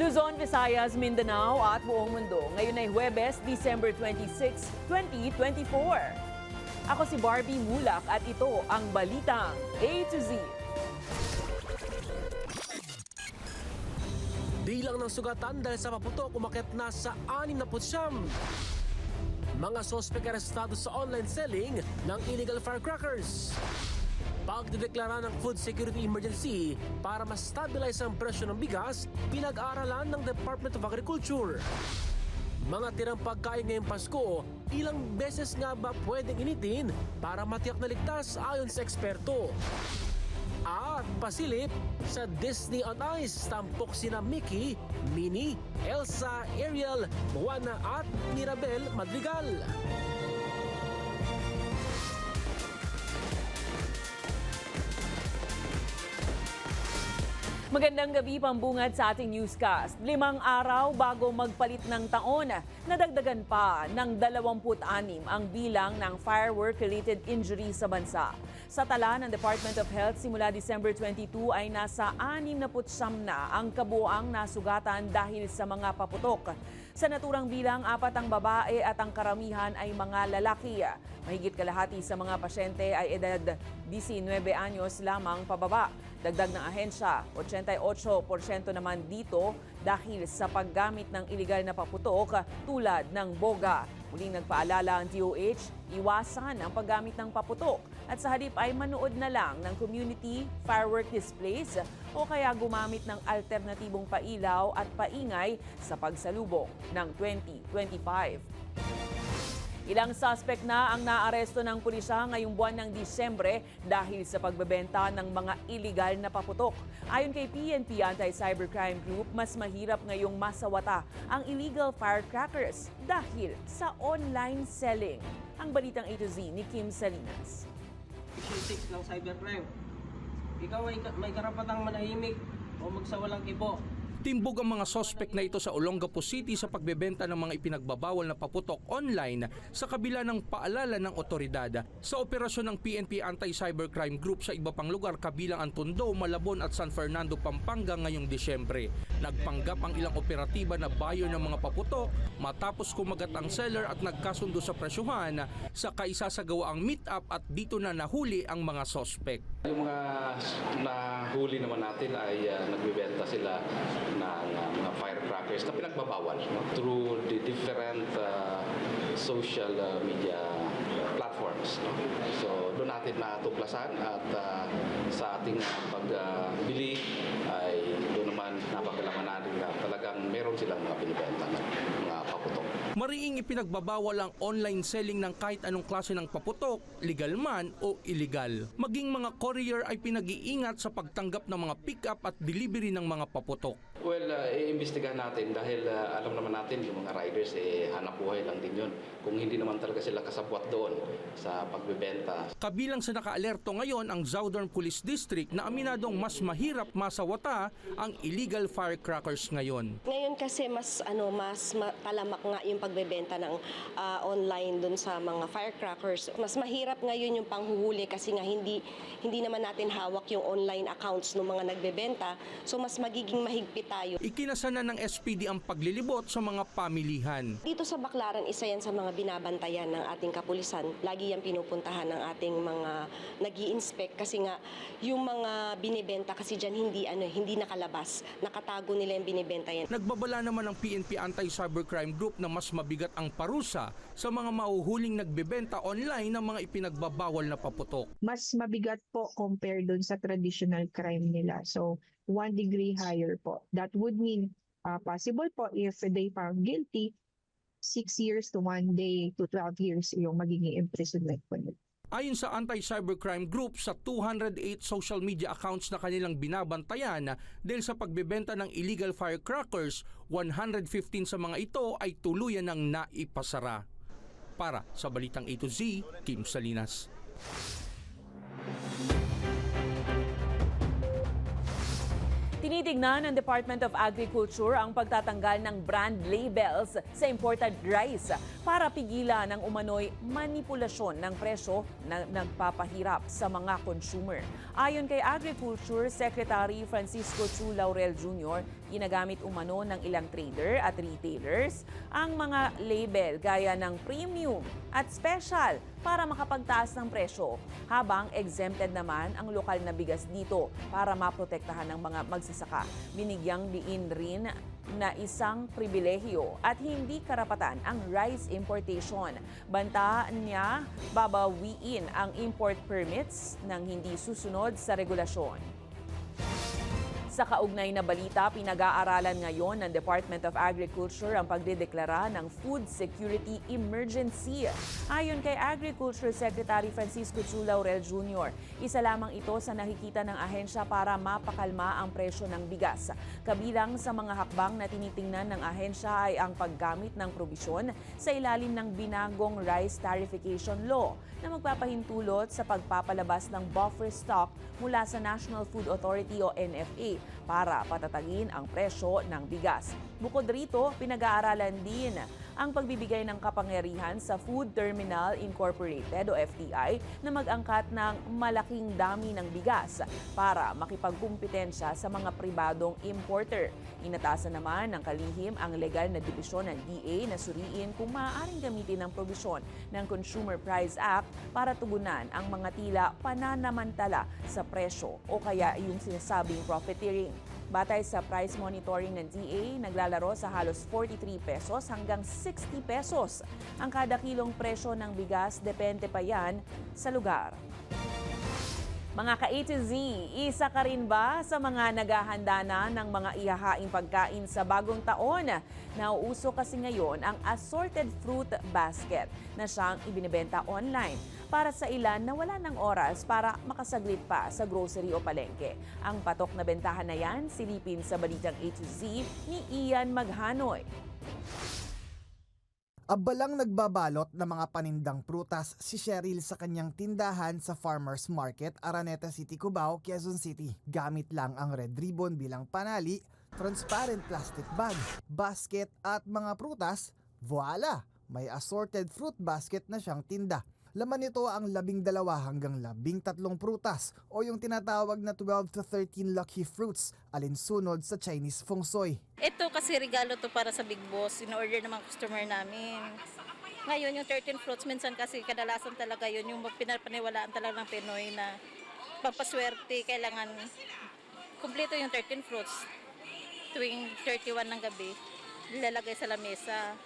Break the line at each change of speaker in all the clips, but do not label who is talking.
Luzon, Visayas, Mindanao at buong mundo. Ngayon ay Huwebes, December 26, 2024. Ako si Barbie Mulak at ito ang Balitang A to Z.
Bilang ng sugatan dahil sa paputok umakyat na sa 69. Mga sospek arestado sa online selling ng illegal firecrackers. Pagdedeklara ng food security emergency para ma-stabilize ang presyo ng bigas, pinag-aaralan ng Department of Agriculture. Mga tirang pagkain ngayong Pasko, ilang beses nga ba pwedeng initin para matiyak na ligtas ayon sa eksperto? At pasilip sa Disney on Ice, tampok sina Mickey, Minnie, Elsa, Ariel, Moana at Mirabel Madrigal.
Magandang gabi, pambungad sa ating newscast. 5 araw bago magpalit ng taon, nadagdagan pa ng 26 ang bilang ng firework-related injury sa bansa. Sa tala ng Department of Health, simula December 22 ay nasa 69 na ang kabuoang nasugatan dahil sa mga paputok. Sa naturang bilang, 4 ang babae at ang karamihan ay mga lalaki. Mahigit kalahati sa mga pasyente ay edad 19 anyos lamang pababa. Dagdag ng ahensya, 88% naman dito dahil sa paggamit ng iligal na paputok tulad ng boga. Muling nagpaalala ang DOH, iwasan ang paggamit ng paputok at sa halip ay manood na lang ng community firework displays o kaya gumamit ng alternatibong pailaw at paingay sa pagsalubong ng 2025. Ilang suspect na ang naaresto ng pulisya ngayong buwan ng Disyembre dahil sa pagbebenta ng mga iligal na paputok. Ayon kay PNP Anti-Cybercrime Group, mas mahirap ngayong masawata ang illegal firecrackers dahil sa online selling. Ang Balitang A to Z ni Kim Salinas.
Section 6 ng cybercrime. Ikaw ay may karapatang manahimik o magsawalang kibo.
Timbog ang mga sospek na ito sa Olongapo City sa pagbebenta ng mga ipinagbabawal na paputok online sa kabila ng paalala ng otoridad. Sa operasyon ng PNP Anti-Cybercrime Group sa iba pang lugar kabilang ang Tondo, Malabon at San Fernando, Pampanga ngayong Disyembre. Nagpanggap ang ilang operatiba na buyer ng mga paputok matapos kumagat ang seller at nagkasundo sa presyuhan sa kaisasagawaang meet-up at dito na nahuli ang mga sospek.
Yung mga nahuli naman natin ay nagbebenta sila ng mga firecrackers na pinagbabawal through the different social media platforms. So doon natin natuklasan at sa ating pagbili ay doon naman napagalaman natin na talagang meron silang mga binibenta na mga paputok.
Mariing ipinagbabawal ang online selling ng kahit anong klase ng paputok, legal man o illegal. Maging mga courier ay pinag-iingat sa pagtanggap ng mga pick-up at delivery ng mga paputok.
Well, iimbestigahan natin dahil alam naman natin yung mga riders hanap buhay lang din yun. Kung hindi naman talaga sila kasabwat doon sa pagbebenta.
Kabilang sa nakaalerto ngayon ang Southern Police District na aminadong mas mahirap masawata ang illegal firecrackers ngayon.
Ngayon kasi mas talamak nga yung pagbebenta ng online dun sa mga firecrackers. Mas mahirap ngayon yung panghuhuli kasi nga hindi naman natin hawak yung online accounts ng mga nagbebenta. So mas magiging mahigpit tayo.
Ikinasana ng SPD ang paglilibot sa mga pamilihan.
Dito sa Baclaran, isa yan sa mga binabantayan ng ating kapulisan. Lagi yan pinupuntahan ng ating mga nag-i-inspect kasi nga yung mga binibenta kasi dyan hindi nakalabas. Nakatago nila yung binibenta yan.
Nagbabala naman ang PNP Anti-Cybercrime Group na mas mabigat ang parusa sa mga mahuhuling nagbebenta online ng mga ipinagbabawal na paputok.
Mas mabigat po compared dun sa traditional crime nila. So, 1 degree higher po. That would mean possible po if they found guilty, 6 years to 1 day to 12 years yung magiging imprisonment po nila.
Ayon sa Anti-Cybercrime Group, sa 208 social media accounts na kanilang binabantayan dahil sa pagbebenta ng illegal firecrackers, 115 sa mga ito ay tuluyan ng naipasara. Para sa Balitang A to Z, Kim Salinas.
Tinitignan ng Department of Agriculture ang pagtatanggal ng brand labels sa imported rice para pigilan ang umano'y manipulasyon ng presyo na nagpapahirap sa mga consumer. Ayon kay Agriculture Secretary Francisco Chu Laurel Jr., ginagamit umano ng ilang trader at retailers ang mga label gaya ng premium at special para makapagtaas ng presyo, habang exempted naman ang lokal na bigas dito para maprotektahan ng mga magsasaka. Binigyang diin rin na isang pribilehiyo at hindi karapatan ang rice importation. Banta niya, babawiin ang import permits nang hindi susunod sa regulasyon. Sa kaugnay na balita, pinag-aaralan ngayon ng Department of Agriculture ang pagdedeklara ng Food Security Emergency. Ayon kay Agriculture Secretary Francisco Chu Laurel Jr., isa lamang ito sa nakikita ng ahensya para mapakalma ang presyo ng bigas. Kabilang sa mga hakbang na tinitingnan ng ahensya ay ang paggamit ng probisyon sa ilalim ng binagong Rice Tarification Law na magpapahintulot sa pagpapalabas ng buffer stock mula sa National Food Authority o NFA para patatagin ang presyo ng bigas. Bukod rito, pinag-aaralan din ang pagbibigay ng kapangyarihan sa Food Terminal Incorporated o FTI na mag-angkat ng malaking dami ng bigas para makipagkumpetensya sa mga pribadong importer. Inatasan naman ng kalihim ang legal na dibisyon ng DA na suriin kung maaaring gamitin ang probisyon ng Consumer Price Act para tugunan ang mga tila pananamantala sa presyo o kaya yung sinasabing profiteering. Batay sa price monitoring ng DA, naglalaro sa halos 43 pesos hanggang 60 pesos ang kada kilong presyo ng bigas, depende pa yan sa lugar. Mga ka-A to Z, isa ka rin ba sa mga naghahanda na ng mga ihahaing pagkain sa bagong taon? Nauuso kasi ngayon ang assorted fruit basket na siyang ibinebenta online para sa ilan na wala ng oras para makasaglit pa sa grocery o palengke. Ang patok na bentahan na yan, silipin sa balitang A to Z ni Ian Maghanoy.
Abalang nagbabalot ng mga panindang prutas si Cheryl sa kanyang tindahan sa Farmers Market, Araneta City, Cubao, Quezon City. Gamit lang ang red ribbon bilang panali, transparent plastic bag, basket at mga prutas, voila! May assorted fruit basket na siyang tinda. Laman nito ang 12 hanggang 13 prutas o yung tinatawag na 12 to 13 lucky fruits alinsunod sa Chinese feng shui.
Ito kasi regalo to para sa Big Boss, in-order ng mga customer namin. Ngayon yung 13 fruits, minsan kasi kadalasan talaga yun yung pinapaniwalaan talaga ng Pinoy na pampaswerte, kailangan kumpleto yung 13 fruits. Tuwing 31 ng gabi, nilalagay sa lamesa.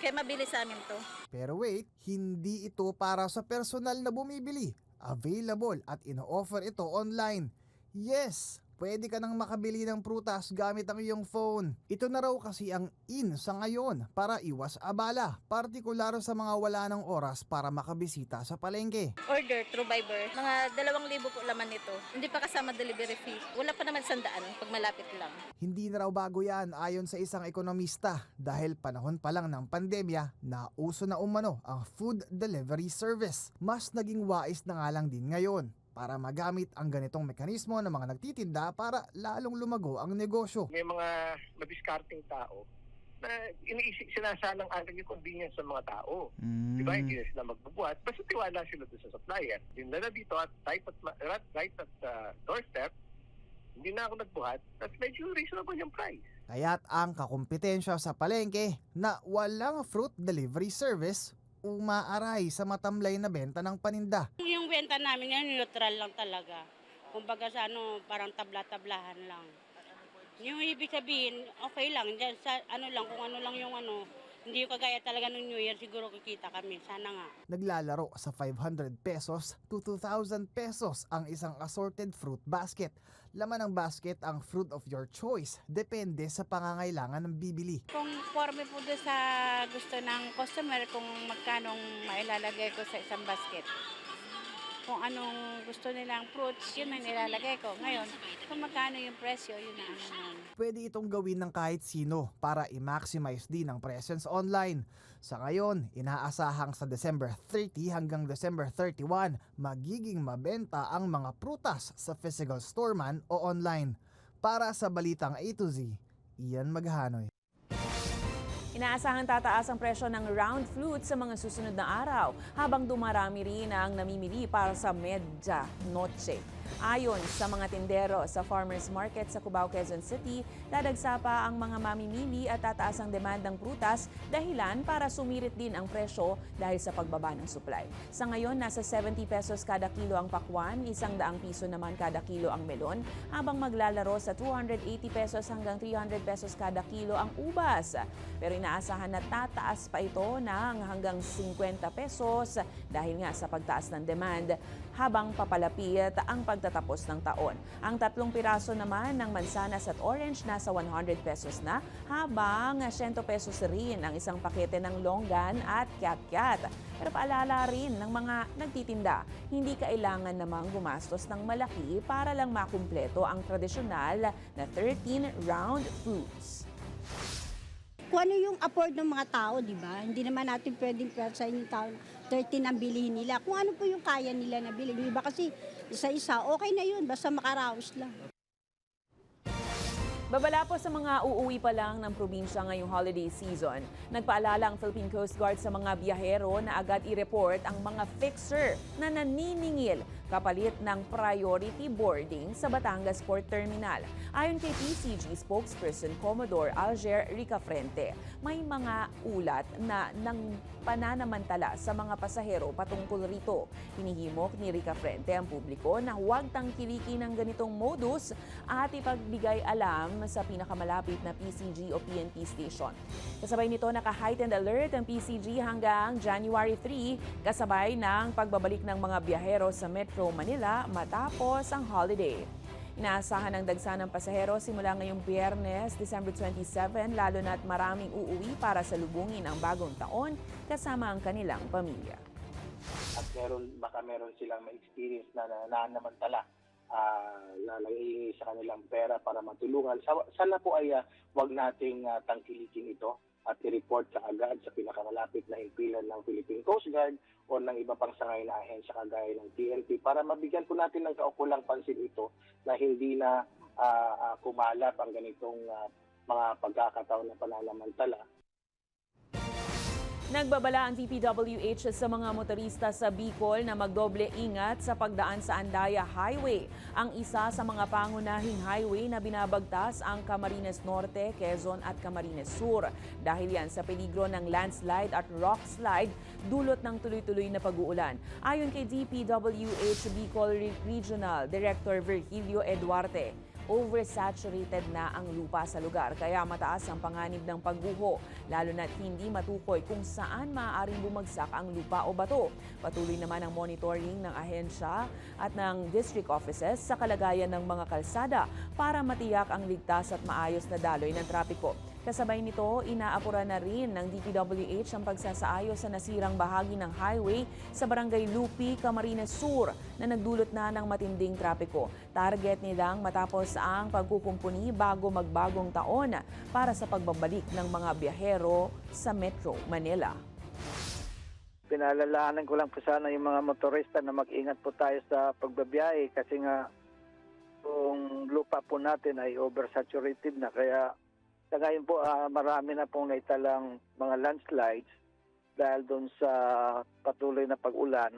Kaya mabilis sa amin to.
Pero wait, hindi ito para sa personal na bumibili. Available at ino-offer ito online. Yes, pwede ka nang makabili ng prutas gamit ang iyong phone. Ito na raw kasi ang in sa ngayon para iwas abala, partikular sa mga wala ng oras para makabisita sa palengke.
Order through Viber. Mga 2,000 po laman nito. Hindi pa kasama delivery fee. Wala pa naman 100 pag malapit lang.
Hindi na raw bago yan ayon sa isang ekonomista dahil panahon pa lang ng pandemya na uso na umano ang food delivery service. Mas naging wais na nga lang din ngayon para magamit ang ganitong mekanismo ng mga nagtitinda para lalong lumago ang negosyo.
May mga madiskarteng tao na iniisip, sinasalang-alang yung convenience ng mga tao. Diba? Hindi na sila magbubuhat. Basta tiwala sila doon sa supplier. Yung na dito at right at doorstep, hindi na ako nagbuhat at medyo reasonable yung price.
Kaya't ang kakumpetensya sa palengke na walang fruit delivery service umaaray sa matamlay na benta ng paninda.
Yung benta namin yan, neutral lang talaga. Kumbaga sa parang tabla-tablahan lang. Yung ibig sabihin, okay lang. Diyan sa kung ano lang yung hindi yung kagaya talaga ng New Year, siguro kikita kami. Sana nga.
Naglalaro sa 500 pesos to 2,000 pesos ang isang assorted fruit basket. Laman ng basket ang fruit of your choice. Depende sa pangangailangan ng bibili.
Kung forme po doon sa gusto ng customer, kung magkano mailalagay ko sa isang basket. Kung anong gusto nilang fruits, yun ang nilalagay ko. Ngayon, kung magkano yung presyo, yun ang
Pwede itong gawin ng kahit sino para i-maximize din ang presence online. Sa ngayon, inaasahang sa December 30 hanggang December 31, magiging mabenta ang mga prutas sa physical store man o online. Para sa Balitang A to Z, Ian Maghanoy.
Inaasahan tataas ang presyo ng round flute sa mga susunod na araw habang dumarami rin ang namimili para sa medya noche. Ayon sa mga tindero sa Farmers Market sa Cubao, Quezon City, dadagsa pa ang mga mamimili at tataas ang demand ng prutas dahilan para sumirit din ang presyo dahil sa pagbaba ng supply. Sa ngayon, nasa 70 pesos kada kilo ang pakwan, 100 piso naman kada kilo ang melon, habang maglalaro sa 280 pesos hanggang 300 pesos kada kilo ang ubas. Pero inaasahan na tataas pa ito ng hanggang 50 pesos dahil nga sa pagtaas ng demand habang papalapit ang pagtatapos ng taon. Ang 3 piraso naman ng mansanas at orange nasa 100 pesos na, habang 100 pesos rin ang isang pakete ng longgan at kyat-kyat. Pero paalala rin ng mga nagtitinda, hindi kailangan namang gumastos ng malaki para lang makumpleto ang tradisyonal na 13 round fruits.
Kung ano yung afford ng mga tao, di ba? Hindi naman natin pwedeng persahin yung tao 13 ang bilihin nila. Kung ano po yung kaya nila na bilhin. Yung iba kasi isa-isa, okay na yun, basta makaraos lang.
Babala po sa mga uuwi pa lang ng probinsya ngayong holiday season. Nagpaalala ang Philippine Coast Guard sa mga biyahero na agad i-report ang mga fixer na naniningil kapalit ng priority boarding sa Batangas Port Terminal. Ayon kay PCG spokesperson Commodore Alger Ricafrente, may mga ulat na ng pananamantala sa mga pasahero patungkol rito. Hinihimok ni Ricafrente ang publiko na huwag tangkilikin ng ganitong modus at ipagbigay alam sa pinakamalapit na PCG o PNP station. Kasabay nito, naka-heightened alert ang PCG hanggang January 3, kasabay ng pagbabalik ng mga biyahero sa Metro Manila matapos ang holiday. Inaasahan ang dagsa ng pasahero simula ngayong Biyernes, December 27, lalo na't maraming uuwi para salubungin ang bagong taon kasama ang kanilang pamilya.
At baka meron silang ma-experience na nanamantala lalagay sa kanilang pera para matulungan. Sana po ay wag nating tangkilikin ito at i-report sa agad sa pinakamalapit na himpilan ng Philippine Coast Guard o ng iba pang sangay na ahensya kagaya ng PNP para mabigyan po natin ng kaukulang pansin ito na hindi na kumalap ang ganitong mga pagkakataon na pananamantala.
Nagbabala ang DPWH sa mga motorista sa Bicol na magdoble ingat sa pagdaan sa Andaya Highway, ang isa sa mga pangunahing highway na binabagtas ang Camarines Norte, Quezon at Camarines Sur. Dahil yan sa peligro ng landslide at rock slide, dulot ng tuloy-tuloy na pag-uulan. Ayon kay DPWH Bicol Regional Director Virgilio Eduarte, oversaturated na ang lupa sa lugar kaya mataas ang panganib ng pagguho, lalo na't hindi matukoy kung saan maaaring bumagsak ang lupa o bato. Patuloy naman ang monitoring ng ahensya at ng district offices sa kalagayan ng mga kalsada para matiyak ang ligtas at maayos na daloy ng trapiko. Kasabay nito, inaapura na rin ng DPWH ang pagsasaayos sa nasirang bahagi ng highway sa Barangay Lupi, Camarines Sur na nagdulot na ng matinding trapiko. Target nilang matapos ang pagkukumpuni bago magbagong taon para sa pagbabalik ng mga biyahero sa Metro Manila.
Pinalalaanan ko lang po sana yung mga motorista na mag-ingat po tayo sa pagbabiyahe kasi nga yung lupa po natin ay oversaturated na kaya sa ngayon po marami na pong naitalang mga landslides dahil doon sa patuloy na pag-ulan.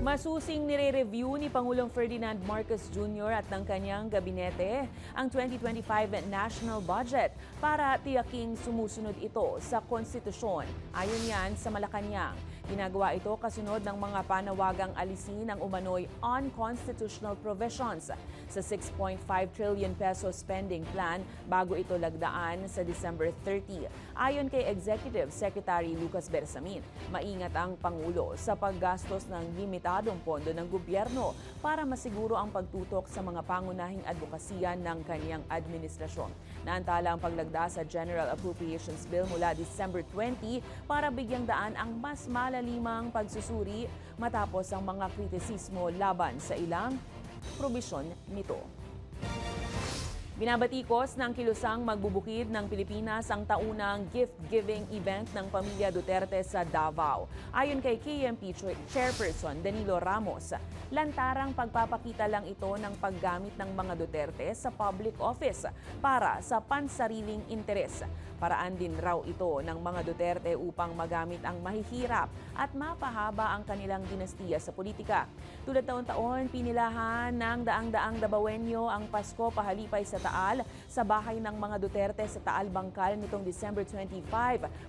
Masusing nire-review ni Pangulong Ferdinand Marcos Jr. at ng kanyang gabinete ang 2025 national budget para tiyaking sumusunod ito sa konstitusyon. Ayon yan sa Malacanang. Ginagawa ito kasunod ng mga panawagang alisin ng umano'y unconstitutional provisions sa 6.5 trillion peso spending plan bago ito lagdaan sa December 30. Ayon kay Executive Secretary Lucas Bersamin, maingat ang Pangulo sa paggastos ng limitadong pondo ng gobyerno para masiguro ang pagtutok sa mga pangunahing advokasya ng kanyang administrasyon. Naantala ang paglagda sa General Appropriations Bill mula December 20 para bigyang daan ang mas malalimang pagsusuri matapos ang mga kritisismo laban sa ilang probisyon nito. Binabatikos ng kilusang magbubukid ng Pilipinas ang taunang gift-giving event ng pamilya Duterte sa Davao. Ayon kay KMP Chairperson Danilo Ramos, lantarang pagpapakita lang ito ng paggamit ng mga Duterte sa public office para sa pansariling interes. Paraan din raw ito ng mga Duterte upang magamit ang mahihirap at mapahaba ang kanilang dinastiya sa politika. Tulad taon-taon, pinilahan ng daang-daang Dabawenyo ang Pasko pahalipay sa Taal sa bahay ng mga Duterte sa Taal Bangkal nitong December 25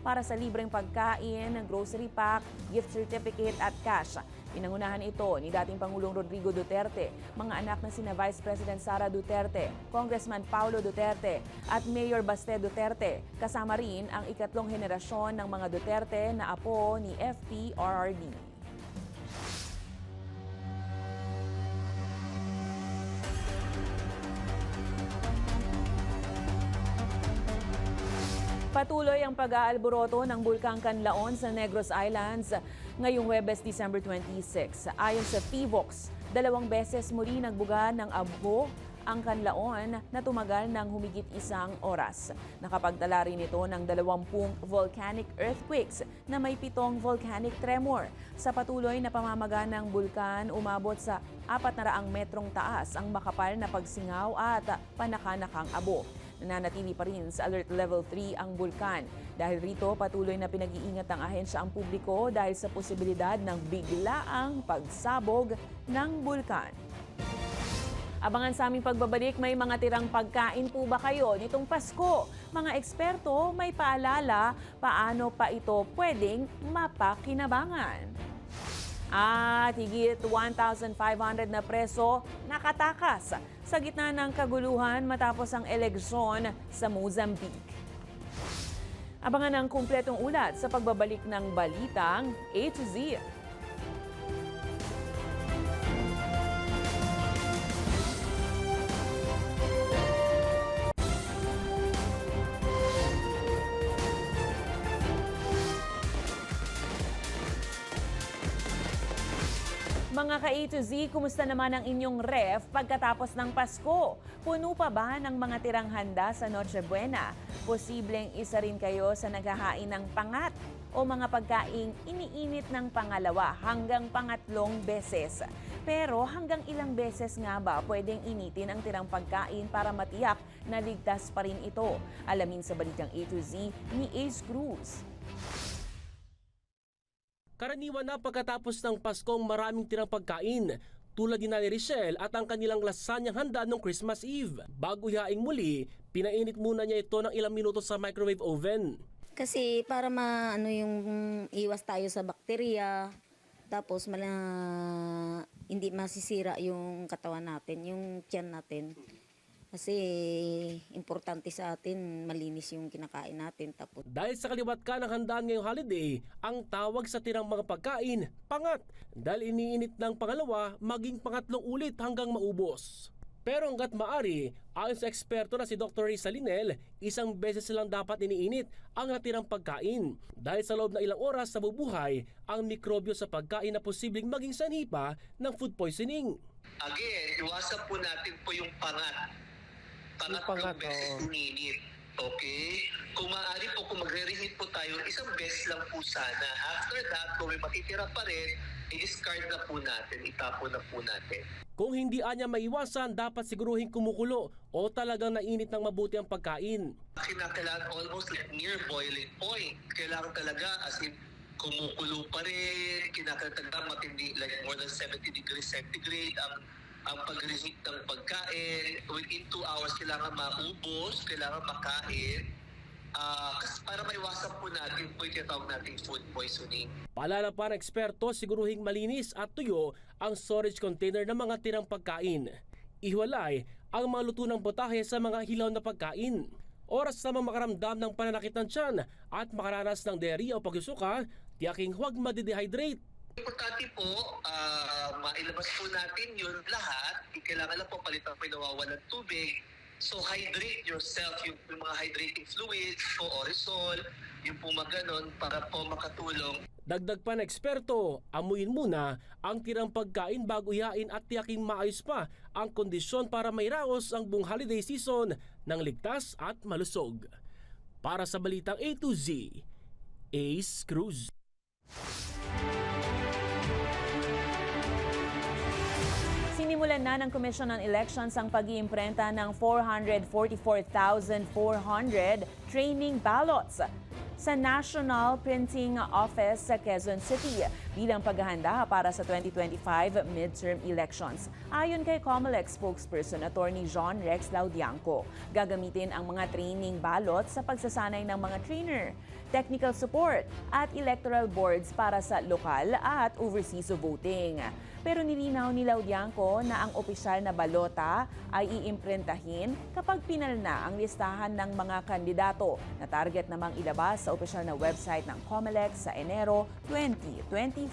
para sa libreng pagkain, grocery pack, gift certificate at cash. Pinangunahan ito ni dating Pangulong Rodrigo Duterte, mga anak na sina Vice President Sara Duterte, Congressman Paulo Duterte at Mayor Baste Duterte. Kasama rin ang ikatlong henerasyon ng mga Duterte na apo ni FPRRD. Patuloy ang pag-aalboroto ng Bulkang Canlaon sa Negros Islands ngayong Huwebes, December 26. Ayon sa PHIVOX, 2 beses muli nagbuga ng abo ang Canlaon na tumagal ng humigit 1 oras. Nakapagtala rin ito ng 20 volcanic earthquakes na may 7 volcanic tremor. Sa patuloy na pamamaga ng bulkan, umabot sa 400 metrong taas ang makapal na pagsingaw at panakanakang abo. Nananatili pa rin sa Alert Level 3 ang bulkan. Dahil rito, patuloy na pinag-iingat ng ahensya ang publiko dahil sa posibilidad ng biglaang pagsabog ng bulkan. Abangan sa aming pagbabalik, may mga tirang pagkain po ba kayo nitong Pasko? Mga eksperto, may paalala paano pa ito pwedeng mapakinabangan. At higit 1,500 na preso nakatakas sa gitna ng kaguluhan matapos ang eleksyon sa Mozambique. Abangan ang kumpletong ulat sa pagbabalik ng Balitang A to Z. Mga ka-A to Z, kumusta naman ang inyong ref pagkatapos ng Pasko? Puno pa ba ng mga tirang handa sa Noche Buena? Posibleng isa rin kayo sa naghahain ng pangat o mga pagkaing iniinit ng pangalawa hanggang pangatlong beses. Pero hanggang ilang beses nga ba pwedeng initin ang tirang pagkain para matiyak na ligtas pa rin ito? Alamin sa Balitang A to Z ni Ace Cruz.
Karaniwan na pagkatapos ng Paskong maraming tirang pagkain, tulad ni Nanay Richelle at ang kanilang lasanyang handa noong Christmas Eve. Bago hihaing muli, pinainit muna niya ito ng ilang minuto sa microwave oven.
Kasi para yung iwas tayo sa bakterya, tapos hindi masisira yung katawan natin, yung tiyan natin. Kasi importante sa atin, malinis yung kinakain natin. Tapos
dahil sa kaliwat ka ng handaan ngayong holiday, ang tawag sa tirang mga pagkain, pangat. Dahil iniinit ng pangalawa, maging pangatlong ulit hanggang maubos. Pero hanggat maari, ayon sa eksperto na si Dr. Risa Linel, 1 beses lang dapat iniinit ang natirang pagkain. Dahil sa loob ng ilang oras nabubuhay ang mikrobyo sa pagkain na posibleng maging sanhi pa ng food poisoning.
Again, iwasan po natin po yung pangat. Pangatlong beses uninit. Okay? Kung maaari po, kung magre-reheat po tayo, 1 beses lang po sana. After that, kung may matitira pa rin, i-discard na po natin, itapon na po natin.
Kung hindi anya maiwasan, dapat siguruhin kumukulo o talagang nainit ng mabuti ang pagkain.
Kinakailangan almost like near boiling point. Kailangan talaga as in kumukulo pa rin, kinakailangan matindi like more than 70 degrees centigrade ang pag-reheat ng pagkain. Within 2 hours, kailangan maubos, kailangan makain. Kasi para maiwasan po natin po yung tinatawag nating food poisoning.
Paalala pa ng eksperto, siguruhing malinis at tuyo ang storage container ng mga tirang pagkain. Ihiwalay ang mga luto ng potahe sa mga hilaw na pagkain. Oras namang makaramdam ng pananakit ng tiyan at makaranas ng diarrhea o pagsusuka, tiyaking huwag madidehydrate.
Importante po, mailabas po natin yun lahat. Kailangan lang po palitan po yung nawawalan tubig. So hydrate yourself, yung mga hydrating fluids, po Orisol, yung po maganon para po makatulong.
Dagdag pa na eksperto, amuyin muna ang tirang pagkain bago ihain at tiyaking maayos pa ang kondisyon para mairaos ang buong holiday season ng ligtas at malusog. Para sa Balitang A to Z, Ace Cruz.
Sinimulan na ng Commission on Elections ang pag-iimprenta ng 444,400 training ballots sa National Printing Office sa Quezon City bilang paghahanda para sa 2025 midterm elections. Ayon kay COMELEC spokesperson Attorney John Rex Laudianco, gagamitin ang mga training ballots sa pagsasanay ng mga trainer, technical support at electoral boards para sa lokal at overseas voting. Pero nilinaw ni Laudianco na ang opisyal na balota ay iimprintahin kapag pinal na ang listahan ng mga kandidato na target namang ilabas sa opisyal na website ng COMELEC sa Enero 2025.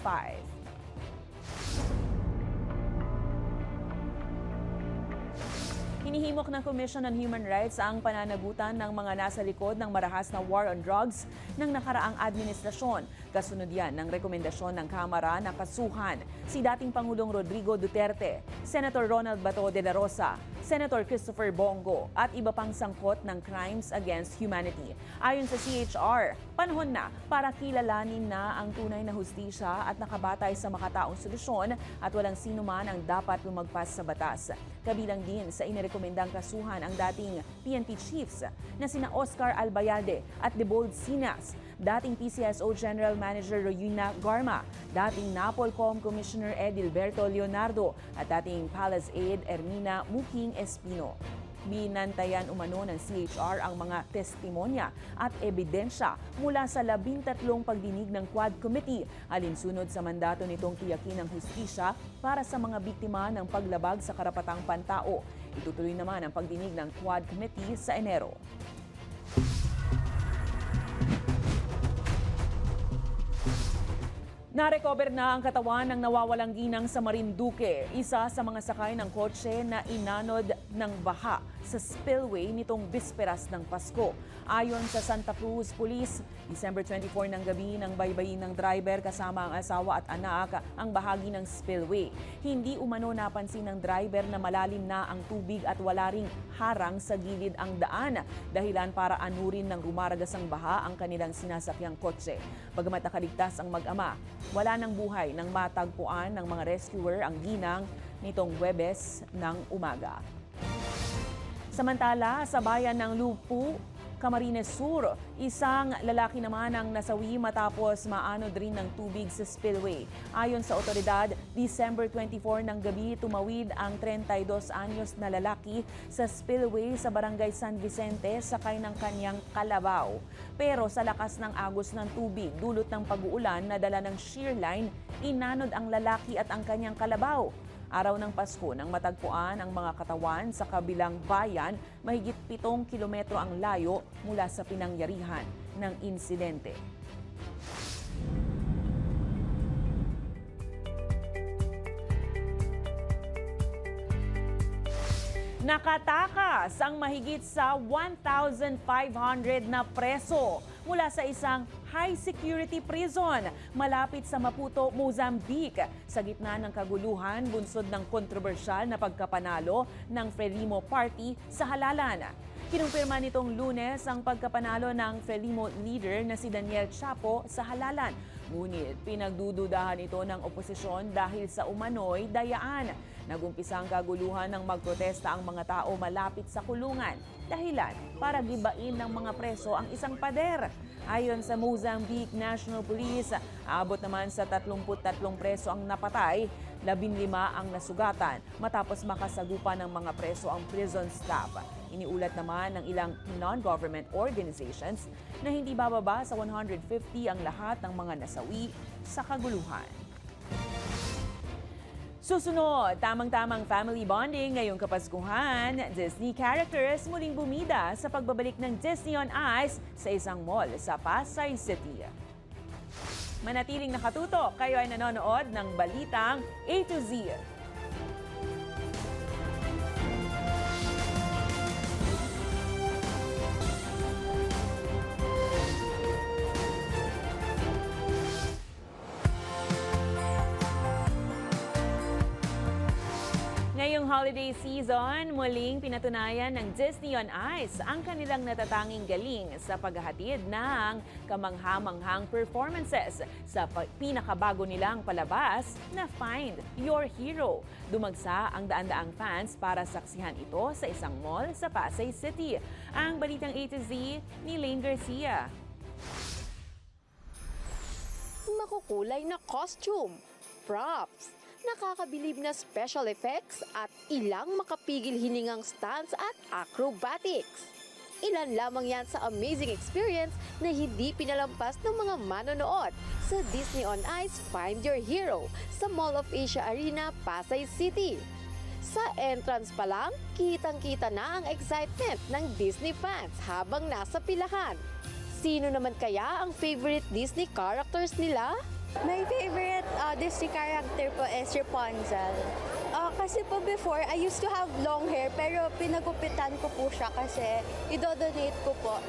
Hinihimok ng Commission on Human Rights ang pananagutan ng mga nasa likod ng marahas na war on drugs ng nakaraang administrasyon. Kasunod yan ng rekomendasyon ng Kamara na kasuhan si dating Pangulong Rodrigo Duterte, Senator Ronald Bato de la Rosa, Senator Christopher Bongo at iba pang sangkot ng crimes against humanity. Ayon sa CHR, panahon na para kilalanin na ang tunay na hustisya at nakabatay sa makataong solusyon at walang sino man ang dapat lumagpas sa batas. Kabilang din sa inirekomendang kasuhan ang dating PNP chiefs na sina Oscar Albayalde at Debold Sinas, dating PCSO General Manager Royina Garma, dating NAPOLCOM Commissioner Edilberto Leonardo at dating Palace Aide Ermina Muking Espino. Binantayan umano ng CHR ang mga testimonya at ebidensya mula sa 13 pagdinig ng Quad Committee alinsunod sa mandato nitong tiyakin ng hustisya para sa mga biktima ng paglabag sa karapatang pantao. Itutuloy naman ang pagdinig ng Quad Committee sa Enero. Narecover na ang katawan ng nawawalang ginang sa Marinduque, isa sa mga sakay ng kotse na inanod ng baha sa spillway nitong bisperas ng Pasko. Ayon sa Santa Cruz Police, December 24 ng gabi nang baybayin ng driver kasama ang asawa at anak ang bahagi ng spillway. Hindi umano napansin ng driver na malalim na ang tubig at wala ring harang sa gilid ang daan, dahilan para anurin ng rumaragasang baha ang kanilang sinasakyang kotse. Bagamat nakaligtas ang mag-ama, wala ng buhay nang matagpuan ng mga rescuer ang ginang nitong Huwebes ng umaga. Samantala, sa bayan ng Lupu, Camarines Sur, isang lalaki naman ang nasawi matapos maanod rin ng tubig sa spillway. Ayon sa otoridad, December 24 ng gabi tumawid ang 32 anyos na lalaki sa spillway sa barangay San Vicente sakay ng kanyang kalabaw. Pero sa lakas ng agos ng tubig, dulot ng pag-uulan na dala ng shear line, inanod ang lalaki at ang kanyang kalabaw. Araw ng Pasko nang matagpuan ang mga katawan sa kabilang bayan, mahigit 7 kilometro ang layo mula sa pinangyarihan ng insidente. Nakatakas ang mahigit sa 1,500 na preso mula sa isang high-security prison malapit sa Maputo, Mozambique. Sa gitna ng kaguluhan, bunsod ng kontrobersyal na pagkapanalo ng Frelimo Party sa halalan. Kinumpirma nitong Lunes ang pagkapanalo ng Frelimo leader na si Daniel Chapo sa halalan. Ngunit pinagdududahan ito ng oposisyon dahil sa umano'y dayaan. Nagumpisa ang kaguluhan ng magprotesta ang mga tao malapit sa kulungan. Dahilan para gibain ng mga preso ang isang pader. Ayon sa Mozambique National Police, aabot naman sa 33 preso ang napatay, 15 ang nasugatan matapos makasagupa ng mga preso ang prison staff. Iniulat naman ng ilang non-government organizations na hindi bababa sa 150 ang lahat ng mga nasawi sa kaguluhan. Susunod, tamang-tamang family bonding ngayong Kapaskuhan. Disney characters muling bumida sa pagbabalik ng Disney on Ice sa isang mall sa Pasay City. Manatiling nakatutok, kayo ay nanonood ng Balitang A to Z. holiday season, muling pinatunayan ng Disney on Ice ang kanilang natatanging galing sa paghahatid ng kamangha-manghang performances sa pinakabago nilang palabas na Find Your Hero. Dumagsa ang daan-daang fans para saksihan ito sa isang mall sa Pasay City. Ang balitang A to Z ni Lane Garcia.
Makukulay na costume, props, nakakabilib na special effects at ilang makapigil hiningang stunts at acrobatics. Ilan lamang yan sa amazing experience na hindi pinalampas ng mga manonood sa Disney on Ice Find Your Hero sa Mall of Asia Arena, Pasay City. Sa entrance pa lang, kitang-kita na ang excitement ng Disney fans habang nasa pilahan. Sino naman kaya ang favorite Disney characters nila?
My favorite Disney character po is Rapunzel. Kasi po before, I used to have long hair pero pinagupitan ko po siya kasi idodonate ko po.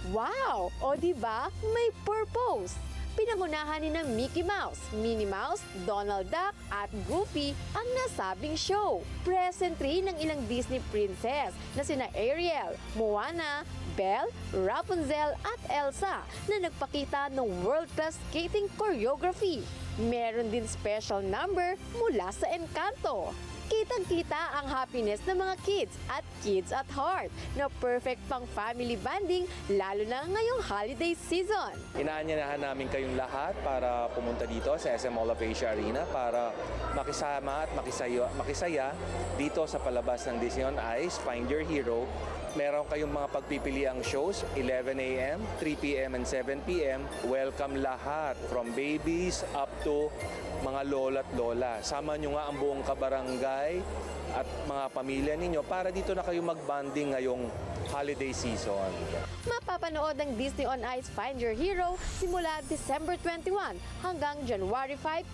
Wow! O diba? May purpose! Pinangunahan ni ng Mickey Mouse, Minnie Mouse, Donald Duck at Goofy ang nasabing show. Present rin ng ilang Disney princess na sina Ariel, Moana, Belle, Rapunzel at Elsa na nagpakita ng world-class skating choreography. Meron din special number mula sa Encanto. Kitang-kita ang happiness ng mga kids at heart na perfect pang family bonding lalo na ngayong holiday season.
Inaanyayahan namin kayong lahat para pumunta dito sa SM Mall of Asia Arena para makisama at makisaya dito sa palabas ng Disney on Ice, Find Your Hero. Meron kayong mga pagpipiliang shows, 11 a.m., 3 p.m. and 7 p.m. Welcome lahat, from babies up to mga lola at lola. Sama nyo nga ang buong kabarangay at mga pamilya ninyo para dito na kayo mag-bonding ngayong holiday season.
Mapapanood ang Disney on Ice Find Your Hero simula December 21 hanggang January 5,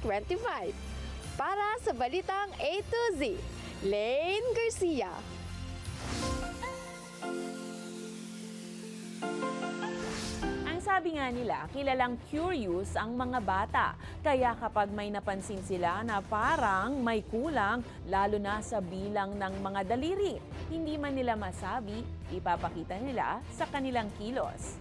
2025. Para sa Balitang A to Z, Lane Garcia.
Sabi nga nila, kilalang curious ang mga bata. Kaya kapag may napansin sila na parang may kulang, lalo na sa bilang ng mga daliri, hindi man nila masabi, ipapakita nila sa kanilang kilos.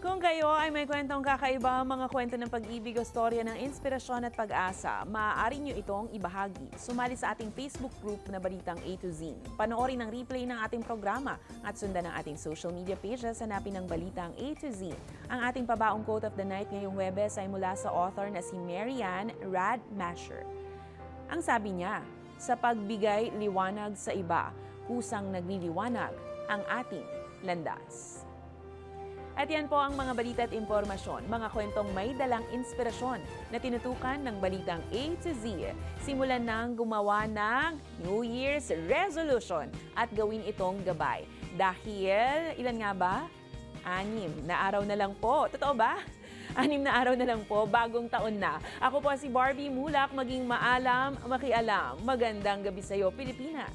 Kung kayo ay may kwentong kakaiba, mga kwento ng pag-ibig o storya ng inspirasyon at pag-asa, maaari nyo itong ibahagi. Sumali sa ating Facebook group na Balitang A to Z. Panoorin ang replay ng ating programa at sundan ang ating social media pages, hanapin ang Balitang A to Z. Ang ating pabaong quote of the night ngayong Huwebes ay mula sa author na si Marianne Radmacher. Ang sabi niya, sa pagbigay liwanag sa iba, kusang nagliliwanag ang ating landas. At yan po ang mga balita at impormasyon, mga kwentong may dalang inspirasyon na tinutukan ng Balitang A to Z. Simulan nang gumawa ng New Year's resolution at gawin itong gabay. Dahil, ilan nga ba? 6 na araw na lang po. Totoo ba? 6 na araw na lang po, bagong taon na. Ako po si Barbie Mulak, maging maalam, makialam. Magandang gabi sa iyo, Pilipinas.